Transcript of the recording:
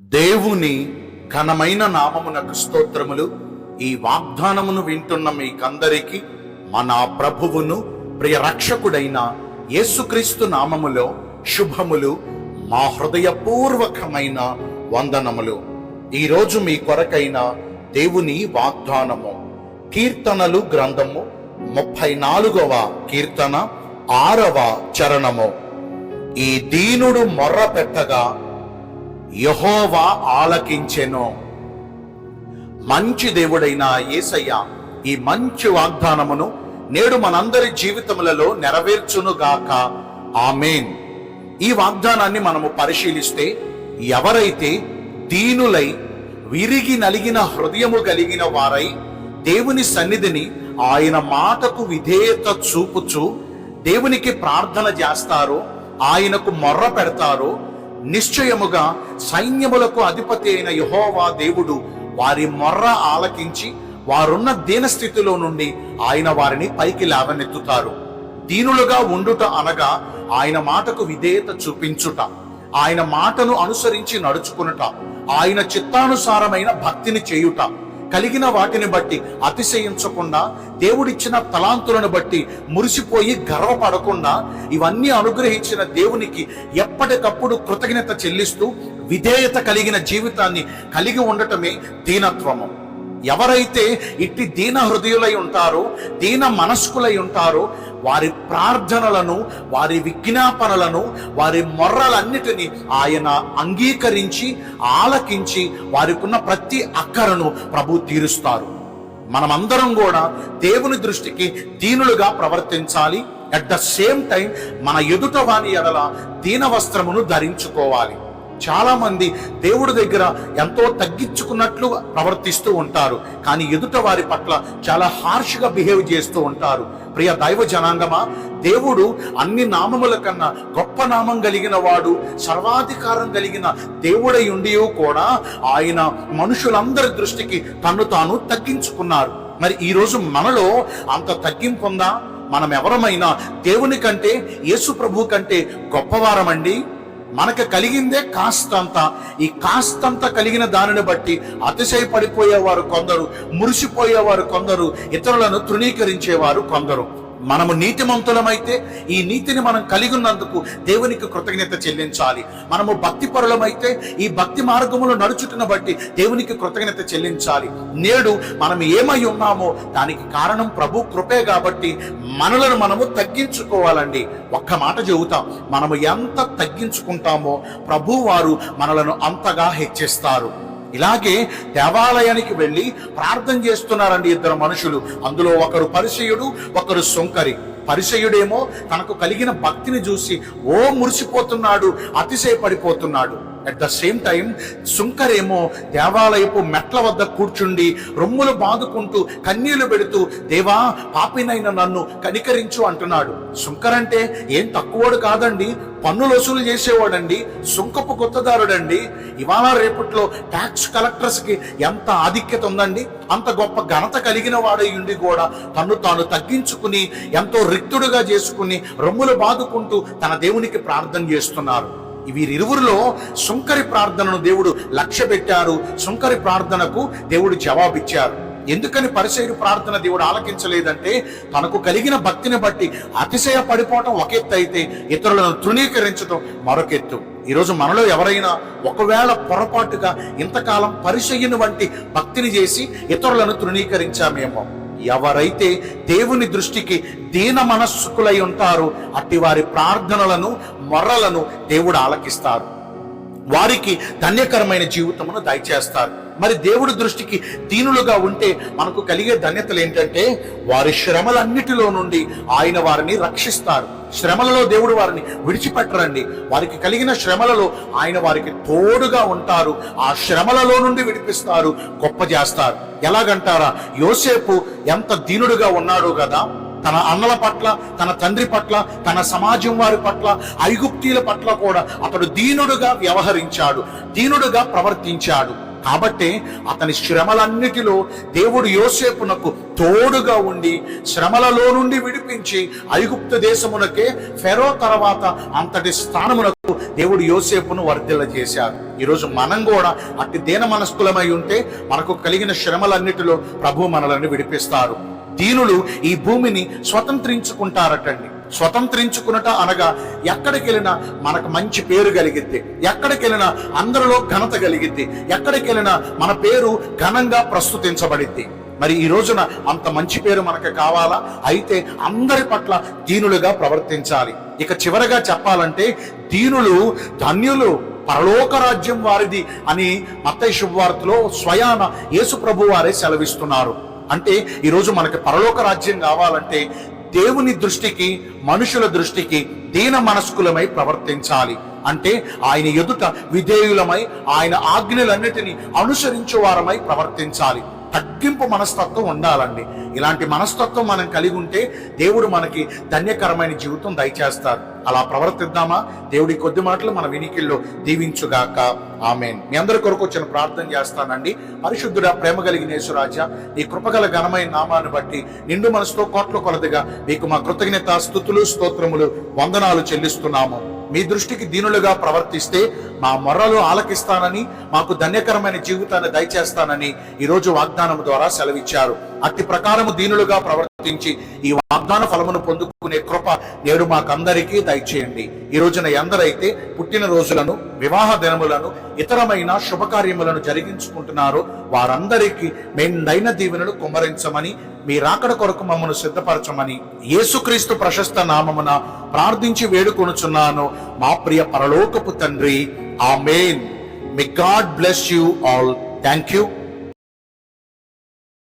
దేవుని ఘనమైన నామమునకు స్తోత్రములు. ఈ వాగ్దానమును వింటున్న మీకందరికీ మన ప్రభువును ప్రియ రక్షకుడైన యేసుక్రీస్తు నామములో శుభములు, మా హృదయపూర్వకమైన వందనములు. ఈరోజు మీ కొరకైన దేవుని వాగ్దానము కీర్తనలు గ్రంథము 34వ కీర్తన 6వ చరణము. ఈ దీనుడు మొర్ర పెట్టగా యెహోవా ఆలకించెను. మంచి దేవుడైన యేసయ్య ఈ మంచి వాగ్దానమును నేడు మనందరి జీవితములలో నెరవేర్చునుగాక. ఆమేన్. ఈ వాగ్దానాన్ని మనము పరిశీలిస్తే, ఎవరైతే దీనులై విరిగి నలిగిన హృదయము కలిగిన వారై దేవుని సన్నిధిని ఆయన మాటకు విధేయత చూపుచు దేవునికి ప్రార్థన చేస్తారో, ఆయనకు మొర్ర పెడతారో, నిశ్చయముగా సైన్యములకు అధిపతి అయిన యెహోవా దేవుడు వారి మొర్ర ఆలకించి వారున్న దీనస్థితిలో నుండి ఆయన వారిని పైకి లేవనెత్తుతారు. దీనులుగా ఉండుట అనగా ఆయన మాటకు విధేయత చూపించుట, ఆయన మాటను అనుసరించి నడుచుకునుట, ఆయన చిత్తానుసారమైన భక్తిని చేయుట, కలిగిన వాటిని బట్టి అతిశయించకుండా, దేవుడిచ్చిన తలాంతులను బట్టి మురిసిపోయి గర్వపడకుండా, ఇవన్నీ అనుగ్రహించిన దేవునికి ఎప్పటికప్పుడు కృతజ్ఞత చెల్లిస్తూ విధేయత కలిగిన జీవితాన్ని కలిగి ఉండటమే దీనత్వము. ఎవరైతే ఇట్టి దీన హృదయులై ఉంటారో, దీన మనస్కులై ఉంటారో, వారి ప్రార్థనలను, వారి విజ్ఞాపనలను, వారి మొర్రలన్నిటినీ ఆయన అంగీకరించి ఆలకించి వారికున్న ప్రతి అక్కరను ప్రభు తీరుస్తారు. మనమందరం కూడా దేవుని దృష్టికి దీనులుగా ప్రవర్తించాలి. అట్ ద సేమ్ టైం మన ఎదుట వాని ఎడల దీన వస్త్రమును ధరించుకోవాలి. చాలా మంది దేవుడి దగ్గర ఎంతో తగ్గించుకున్నట్లు ప్రవర్తిస్తూ ఉంటారు, కానీ ఎదుట వారి పట్ల చాలా హార్ష్గా బిహేవ్ చేస్తూ ఉంటారు. ప్రియ దైవ జనాంగమా, దేవుడు అన్ని నామముల కన్నా గొప్ప నామం కలిగిన వాడు, సర్వాధికారం కలిగిన దేవుడై ఉండి కూడా ఆయన మనుషులందరి దృష్టికి తన్ను తాను తగ్గించుకున్నారు. మరి ఈరోజు మనలో అంత తగ్గింపు ఉందా? మనం ఎవరమైనా దేవుని కంటే, యేసు ప్రభు కంటే గొప్పవారమండి? మనకు కలిగిందే కాస్తంత. ఈ కాస్తంత కలిగిన దానిని బట్టి అతిశయపడిపోయేవారు కొందరు, మురిసిపోయేవారు కొందరు, ఇతరులను తృణీకరించేవారు కొందరు. మనము నీతిమంతులమైతే ఈ నీతిని మనం కలిగి ఉన్నందుకు దేవునికి కృతజ్ఞత చెల్లించాలి. మనము భక్తి పరులమైతే ఈ భక్తి మార్గములో నడుచుటను బట్టి దేవునికి కృతజ్ఞత చెల్లించాలి. నేడు మనం ఏమై ఉన్నామో దానికి కారణం ప్రభు కృపే కాబట్టి మనలను మనము తగ్గించుకోవాలండి. ఒక్క మాట చెబుతాం, మనము ఎంత తగ్గించుకుంటామో ప్రభు వారు మనలను అంతగా హెచ్చిస్తారు. ఇలాగే దేవాలయానికి వెళ్ళి ప్రార్థన చేస్తున్నారండి ఇద్దరు మనుషులు. అందులో ఒకరు పరిసయ్యుడు, ఒకరు సుంకరి. పరిసయ్యుడేమో తనకు కలిగిన భక్తిని చూసి మురిసిపోతున్నాడు, అతిశయపడిపోతున్నాడు. అట్ ద సేమ్ టైం సుంకరేమో దేవాలయపు మెట్ల వద్ద కూర్చుండి రొమ్ములు బాదుకుంటూ కన్నీళ్లు పెడుతూ, దేవా పాపినైన నన్ను కనికరించు అంటున్నాడు. సుంకరంటే ఏం తక్కువడు కాదండి, పన్నులు వసూలు చేసేవాడండి, సుంకపు కొత్తదారుడండి. ఇవాళ రేపట్లో ట్యాక్స్ కలెక్టర్స్ కి ఎంత ఆధిక్యత ఉందండి. అంత గొప్ప ఘనత కలిగిన వాడై ఉండి కూడా తన్ను తాను తగ్గించుకుని ఎంతో రిక్తుడుగా చేసుకుని రొమ్ములు బాదుకుంటూ తన దేవునికి ప్రార్థన చేస్తున్నారు. వీరిరువురిలో సుంకరి ప్రార్థనను దేవుడు లక్ష్య పెట్టారు. సుంకరి ప్రార్థనకు దేవుడు జవాబిచ్చారు. ఎందుకని పరిసయ్యుడి ప్రార్థన దేవుడు ఆలకించలేదంటే, తనకు కలిగిన భక్తిని బట్టి అతిశయ పడిపోవటం ఒక ఎత్తు అయితే ఇతరులను తృణీకరించడం మరొకెత్తు. ఈరోజు మనలో ఎవరైనా ఒకవేళ పొరపాటుగా ఇంతకాలం పరిసయ్యుని వంటి భక్తిని చేసి ఇతరులను తృణీకరించామేమో. ఎవరైతే దేవుని దృష్టికి దీన మనస్కులై ఉంటారో అట్టి వారి ప్రార్థనలను, మొర్రలను దేవుడు ఆలకిస్తారు. వారికి ధన్యకరమైన జీవితమును దయచేస్తారు. మరి దేవుడి దృష్టికి దీనులుగా ఉంటే మనకు కలిగే ధన్యతలు ఏంటంటే, వారి శ్రమలన్నిటిలో నుండి ఆయన వారిని రక్షిస్తారు. శ్రమలలో దేవుడు వారిని విడిచిపెట్టరండి. వారికి కలిగిన శ్రమలలో ఆయన వారికి తోడుగా ఉంటారు. ఆ శ్రమలలో నుండి విడిపిస్తారు, గొప్ప చేస్తారు. ఎలాగంటారా, యోసేపు ఎంత దీనుడుగా ఉన్నాడో కదా, తన అన్నల పట్ల, తన తండ్రి పట్ల, తన సమాజం వారి పట్ల, ఐగుప్తీల పట్ల కూడా అతడు దీనుడుగా వ్యవహరించాడు, దీనుడుగా ప్రవర్తించాడు. కాబట్టి అతని శ్రమలన్నిటిలో దేవుడు యోసేపునకు తోడుగా ఉండి శ్రమలలో నుండి విడిపించి ఐగుప్తు దేశమునకే ఫెరో తర్వాత అంతటి స్థానమునకు దేవుడు యోసేపును వర్ధిల్ల చేశారు. ఈరోజు మనం కూడా అట్టి దీన మనస్కులమై ఉంటే మనకు కలిగిన శ్రమలన్నిటిలో ప్రభు మనల్ని విడిపిస్తారు. దీనులు ఈ భూమిని స్వతంత్రించుకుంటారటండి. స్వతంత్రించుకున్నట అనగా ఎక్కడికి వెళ్ళినా మనకు మంచి పేరు కలిగిద్ది, ఎక్కడికి వెళ్ళినా అందరిలో ఘనత కలిగిద్ది, ఎక్కడికి వెళ్ళినా మన పేరు ఘనంగా ప్రస్తుతించబడిద్ది. మరి ఈ రోజున అంత మంచి పేరు మనకు కావాలా? అయితే అందరి పట్ల దీనులుగా ప్రవర్తించాలి. ఇక చివరగా చెప్పాలంటే దీనులు ధన్యులు, పరలోక రాజ్యం వారిది అని మత్తయి శుభవార్తలో స్వయాన యేసు ప్రభు వారే సెలవిస్తున్నారు. అంటే ఈరోజు మనకి పరలోక రాజ్యం కావాలంటే దేవుని దృష్టికి మనుషుల దృష్టికి దీన మనస్కులమై ప్రవర్తించాలి. అంటే ఆయన ఎదుట విధేయులమై ఆయన ఆజ్ఞలన్నిటినీ అనుసరించే వారమై ప్రవర్తించాలి. తగ్గింపు మనస్తత్వం ఉండాలండి. ఇలాంటి మనస్తత్వం మనం కలిగి ఉంటే దేవుడు మనకి ధన్యకరమైన జీవితం దయచేస్తారు. అలా ప్రవర్తిద్దామా? దేవుడి కొద్ది మాటలు మన వినికిల్లో దీవించుగాక. ఆమేన్. మీ అందరి కొరకు వచ్చిన ప్రార్థన చేస్తానండి. పరిశుద్ధుడా, ప్రేమ కలిగిన యేసురాజా, నీ కృపగల ఘనమైన నామాన్ని బట్టి నిండు మనసుతో కోట్ల కొలదిగా మీకు మా కృతజ్ఞత స్తుతులు స్తోత్రములు వందనాలు చెల్లిస్తున్నాము. మీ దృష్టికి దీనులుగా ప్రవర్తిస్తే మా మొర్రలు ఆలకిస్తానని, మాకు ధన్యకరమైన జీవితాన్ని దయచేస్తానని ఈరోజు వాగ్దానం ద్వారా సెలవిచ్చారు. అట్టి ప్రకారము దీనులుగా ప్రవర్తించి ఈ వాగ్దాన ఫలమును పొందుకునే కృప నేడు మాకందరికీ దయచేయండి. ఈ రోజున ఎందరైతే పుట్టిన రోజులను, వివాహ దినములను, ఇతరమైన శుభకార్యములను జరిగించుకుంటున్నారో వారందరికీ మెండైన దీవెనలు కుమ్మరించమని, మీ రాకడ కొరకు మమ్మను సిద్ధపరచమని యేసుక్రీస్తు ప్రశస్త నామమున ప్రార్థించి వేడుకొనుచున్నాను మా ప్రియ పరలోకపు తండ్రి. ఆమేన్. May God bless you all. Thank you.